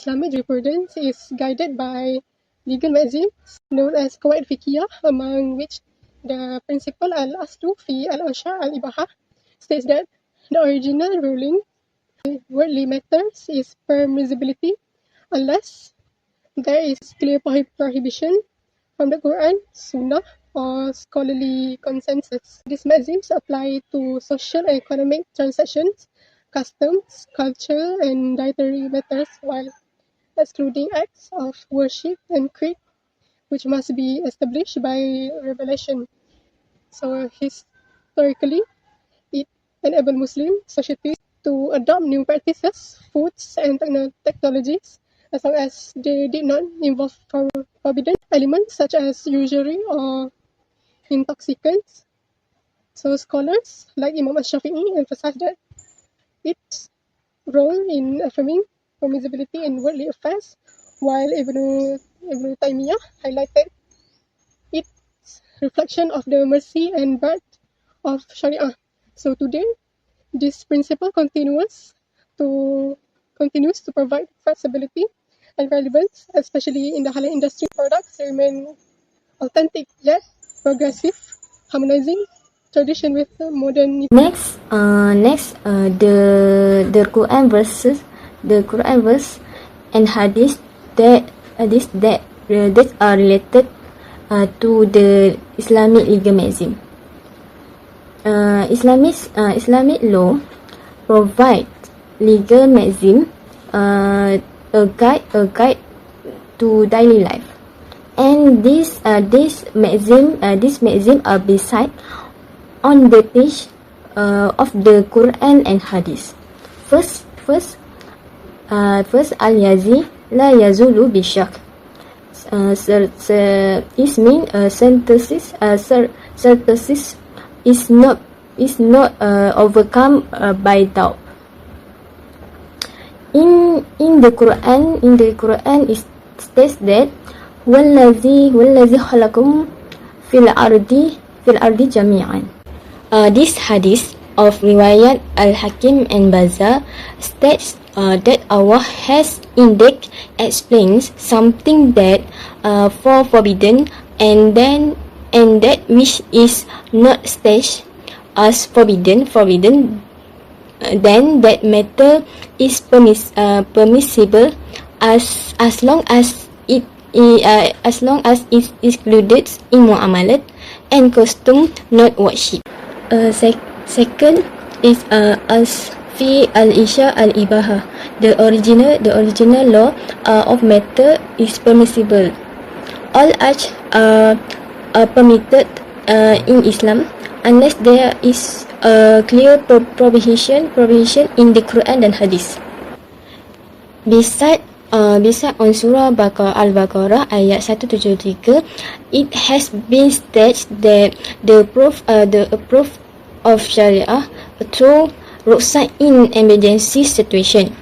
Islamic jurisprudence is guided by legal maxims known as QAWAID FIQHIYYAH, among which the principle al-aslu fi al-ansha al-ibahah states that the original ruling worldly matters is permissibility unless there is clear prohibition from the Quran, Sunnah, or scholarly consensus. These maxims apply to social and economic transactions, customs, culture, and dietary matters, while excluding acts of worship and creed, which must be established by revelation. So historically, it enabled Muslim societies to adopt new practices, foods, and technologies, as long as they did not involve forbidden elements such as usury or intoxicants. So scholars like Imam Shafi'i emphasize that its role in affirming permissibility in worldly affairs, while Ibn Taymiyyah highlighted its reflection of the mercy and breadth of Sharia. So today, this principle continues to provide flexibility and relevance, especially in the halal industry. Products remain authentic yet progressive, harmonizing tradition with modern. Next, the Quran verse and hadith that are related to the Islamic legal maxim. Islamic law provide legal maxim, a guide to daily life, and this maxim are beside on the page of the Quran and Hadith. First, al-yazi la yazulu bishak. This means synthesis is not overcome by doubt. In the Quran it states that wallazi khalaqakum fil ardi jami'an. This hadith of riwayat Al-Hakim and Bazar states that Allah has indeed explains something that forbidden, and that which is not stated as forbidden, then that matter is permissible as long as it is included in muamalat and custom, not worship. Second is fi al-isha al-ibahah. The original law of matter is permissible. All acts are permitted in Islam unless there is a clear prohibition in the Quran and Hadith. Beside on Surah Al-Baqarah ayat 173, it has been stated that the proof of Sharia through roadside in emergency situation.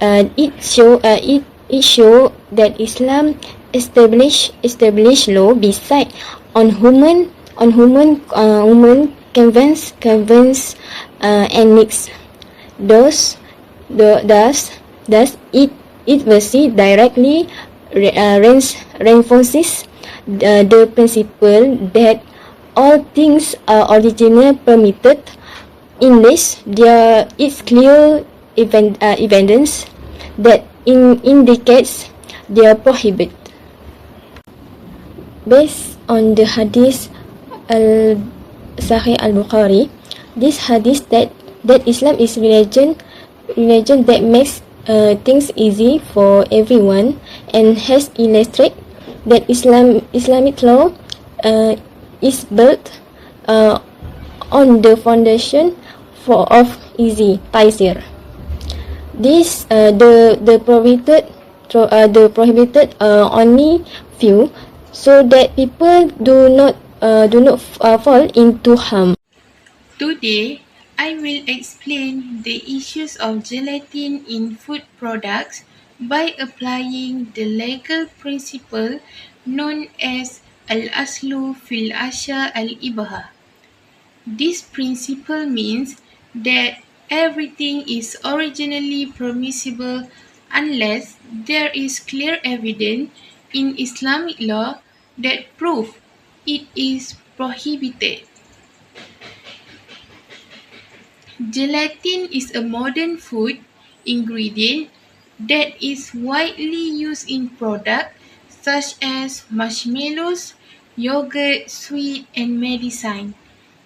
It show that Islam established law beside on human convenience and needs. Thus it verse directly reinforces the principle that all things are originally permitted unless there is clear evidence that indicates they are prohibited. Based on the hadith Sahih al-Bukhari, this hadith that Islam is religion that makes things easy for everyone, and has illustrated that Islamic law is built on the foundation of easy taysir. This the prohibited only few, so that people do not fall into harm. Today, I will explain the issues of gelatin in food products by applying the legal principle known as al-aslu fil ASYA al-IBAHAH. This principle means that everything is originally permissible unless there is clear evidence in Islamic law that proves it is prohibited. Gelatin is a modern food ingredient that is widely used in products such as marshmallows, yogurt, sweet, and medicine.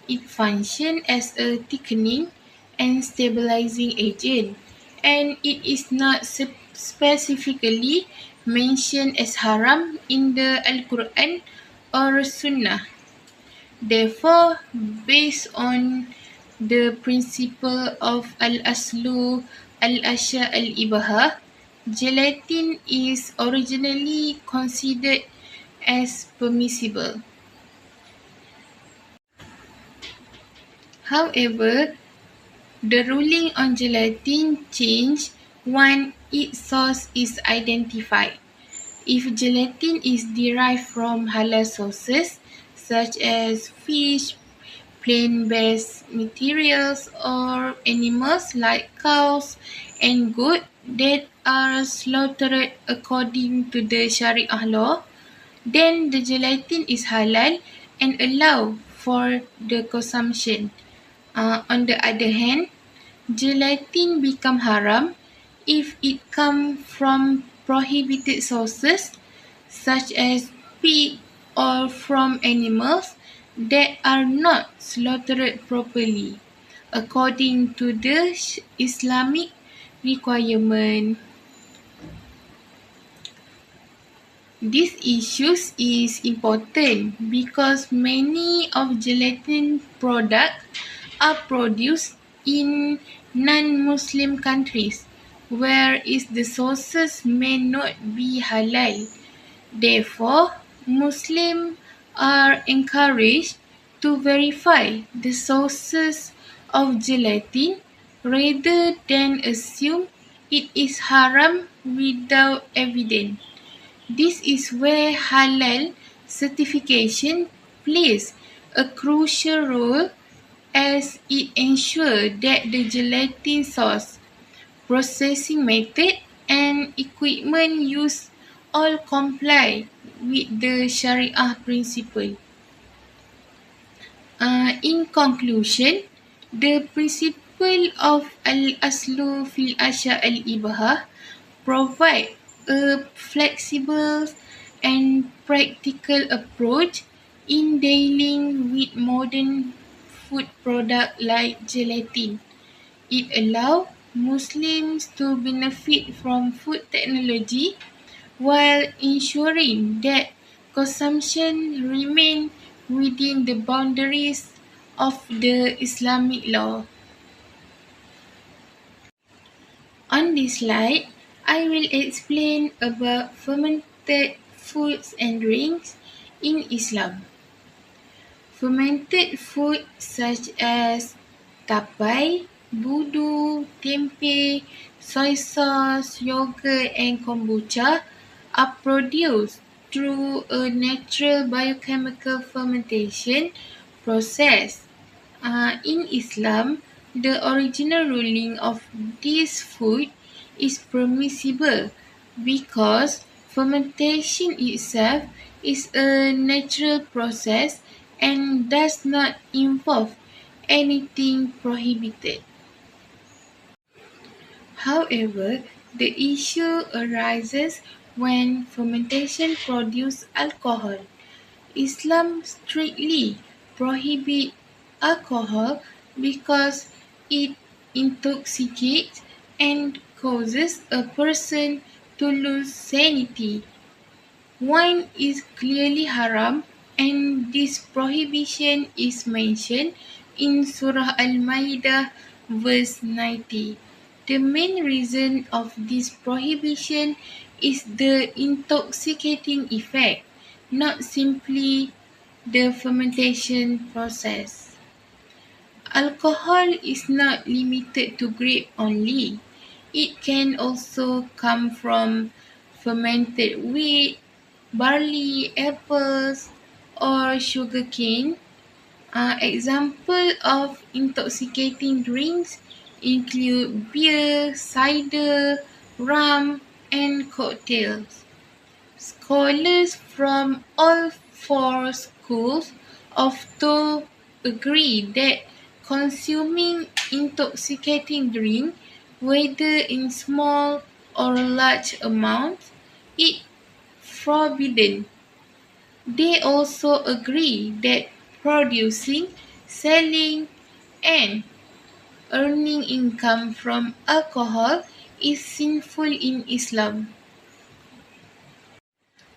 It functions as a thickening and stabilizing agent, and it is not specifically mentioned as haram in the Al-Quran or Sunnah. Therefore, based on the principle of al-aslu al-asya al-ibahah, gelatin is originally considered as permissible. However, the ruling on gelatin changed when its source is identified. If gelatin is derived from halal sources such as fish, plant-based materials, or animals like cows and goats that are slaughtered according to the Sharia law, then the gelatin is halal and allowed for the consumption. On the other hand, gelatin become haram if it comes from prohibited sources such as pig or from animals that are not slaughtered properly according to the Islamic requirement. This issue is important because many of gelatin products are produced in non-Muslim countries where the sources may not be halal. Therefore, Muslims are encouraged to verify the sources of gelatin rather than assume it is haram without evidence. This is where halal certification plays a crucial role as it ensures that the gelatin source, processing method, and equipment used all comply with the Sharia principle. In conclusion, the principle of al-aslu fil asya al-ibahah provide a flexible and practical approach in dealing with modern food products like gelatin. It allows Muslims to benefit from food technology while ensuring that consumption remains within the boundaries of the Islamic law. On this slide, I will explain about fermented foods and drinks in Islam. Fermented food such as tapai, budu, tempeh, soy sauce, yogurt, and kombucha are produced through a natural biochemical fermentation process. In Islam, the original ruling of this food is permissible because fermentation itself is a natural process and does not involve anything prohibited. However, the issue arises when fermentation produces alcohol. Islam strictly prohibits alcohol because it intoxicates and causes a person to lose sanity. Wine is clearly haram, and this prohibition is mentioned in Surah Al-Ma'idah verse 90. The main reason of this prohibition is the intoxicating effect, not simply the fermentation process. Alcohol is not limited to grape only. It can also come from fermented wheat, barley, apples, or sugarcane. Examples of intoxicating drinks include beer, cider, rum, and cocktails. Scholars from all four schools of thought agree that consuming intoxicating drink, whether in small or large amounts, is forbidden. They also agree that producing, selling, and earning income from alcohol is sinful in Islam.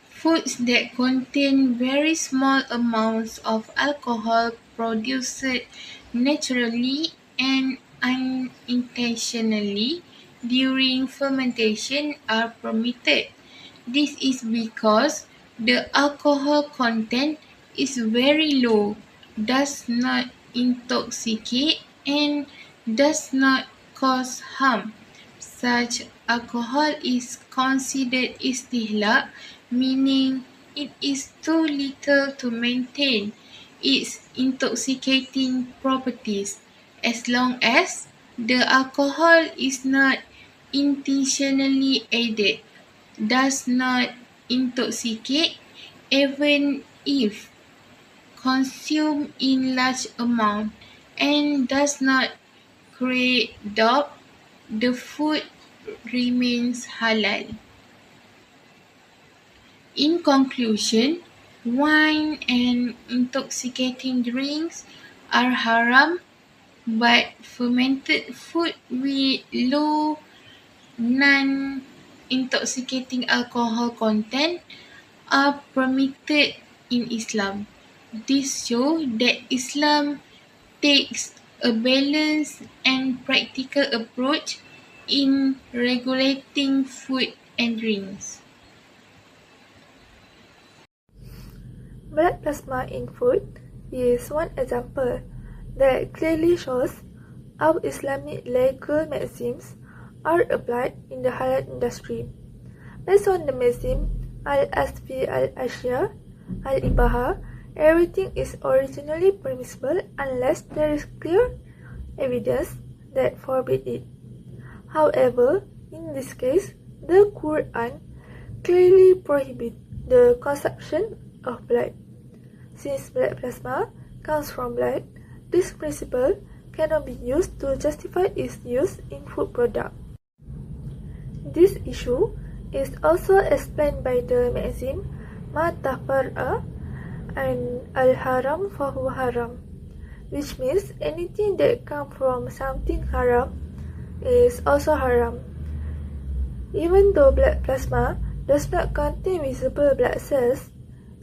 Foods that contain very small amounts of alcohol produced naturally and unintentionally during fermentation are permitted. This is because the alcohol content is very low, does not intoxicate, and does not cause harm. Such alcohol is considered istihlak, meaning it is too little to maintain its intoxicating properties, as long as the alcohol is not intentionally added, does not intoxicate, even if consumed in large amount, and does not create doubt, the food remains halal. In conclusion, wine and intoxicating drinks are haram, but fermented food with low non-intoxicating alcohol content are permitted in Islam. This shows that Islam takes a balanced and practical approach in regulating food and drinks. Blood plasma in food is one example that clearly shows how Islamic legal maxims are applied in the halal industry. Based on the maxim al-ASYA, al-IBAHAH, everything is originally permissible unless there is clear evidence that forbids it. However, in this case, the Quran clearly prohibits the consumption of blood. Since blood plasma comes from blood, this principle cannot be used to justify its use in food products. This issue is also explained by the maxim ma tafarra'a and al-haram fahuwa haram, which means anything that comes from something haram is also haram. Even though blood plasma does not contain visible blood cells,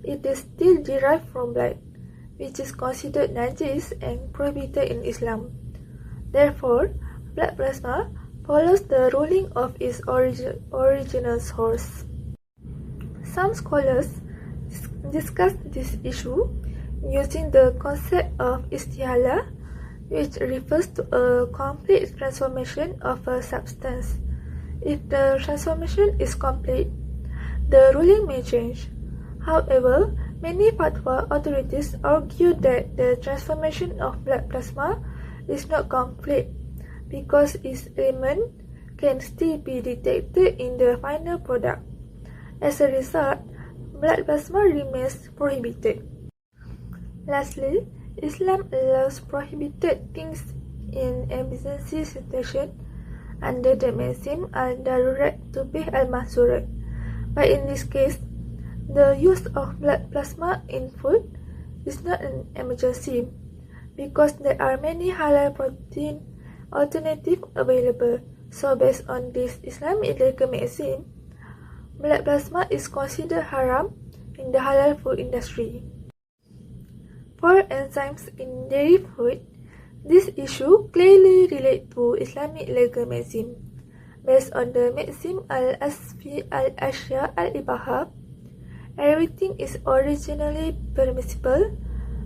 it is still derived from blood, which is considered najis and prohibited in Islam. Therefore, blood plasma follows the ruling of its original source. Some scholars discuss this issue using the concept of istihala, which refers to a complete transformation of a substance. If the transformation is complete, the ruling may change. However, many fatwa authorities argue that the transformation of blood plasma is not complete because its element can still be detected in the final product. As a result, blood plasma remains prohibited. Lastly, Islam allows prohibited things in emergency situation under the maxim al-darurat tubih al-mahzurat. But in this case, the use of blood plasma in food is not an emergency because there are many halal protein alternatives available. So based on this Islamic legal maxim, blood plasma is considered haram in the halal food industry. For enzymes in dairy food, this issue clearly relates to Islamic legal maxim. Based on the maxim al-ASYA al-IBAHAH, everything is originally permissible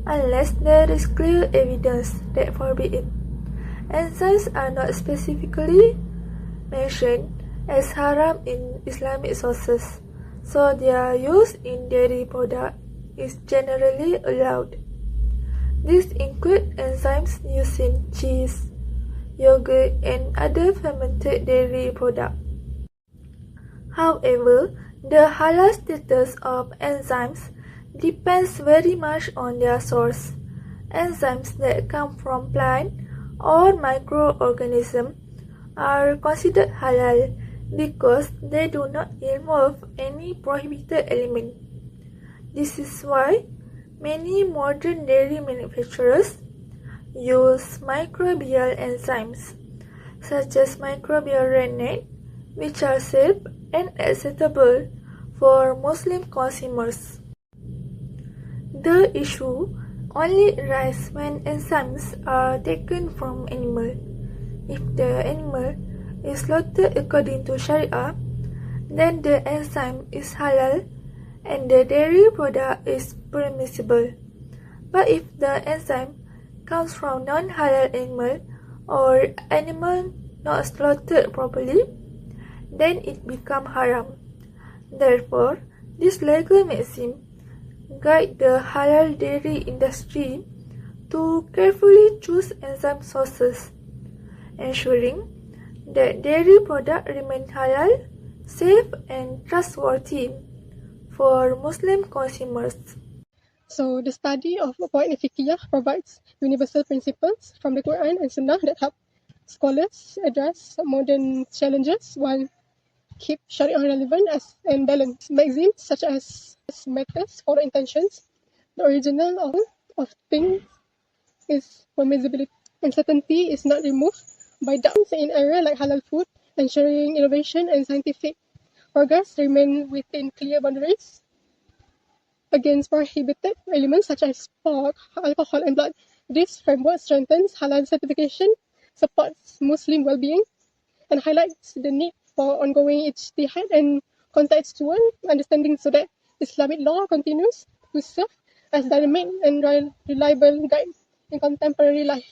unless there is clear evidence that forbids it. Enzymes are not specifically mentioned as haram in Islamic sources, so their use in dairy products is generally allowed. These include enzymes used in cheese, yogurt, and other fermented dairy products. However, the halal status of enzymes depends very much on their source. Enzymes that come from plant or microorganisms are considered halal because they do not involve any prohibited element. This is why many modern dairy manufacturers use microbial enzymes such as microbial rennet, which are safe and acceptable for Muslim consumers. The issue only arises when enzymes are taken from animal. If the animal is slaughtered according to Sharia, then the enzyme is halal and the dairy product is permissible. But if the enzyme comes from non-halal animal or animal not slaughtered properly, then it becomes haram. Therefore, this legal maxim guide the halal dairy industry to carefully choose enzyme sources, ensuring that dairy products remain halal, safe and trustworthy for Muslim consumers. So the study of QAWAID and FIQHIYYAH provides universal principles from the Quran and Sunnah that help scholars address modern challenges while keep Sharia relevant and balanced. Maxims such as matters for intentions, the original of things is permissibility. Uncertainty is not removed by doubts in area like halal food, ensuring innovation and scientific progress remain within clear boundaries. Against prohibited elements such as pork, alcohol and blood. This framework strengthens halal certification, supports Muslim well-being, and highlights the need for ongoing ijtihad and contextual understanding so that Islamic law continues to serve as dynamic and reliable guide in contemporary life.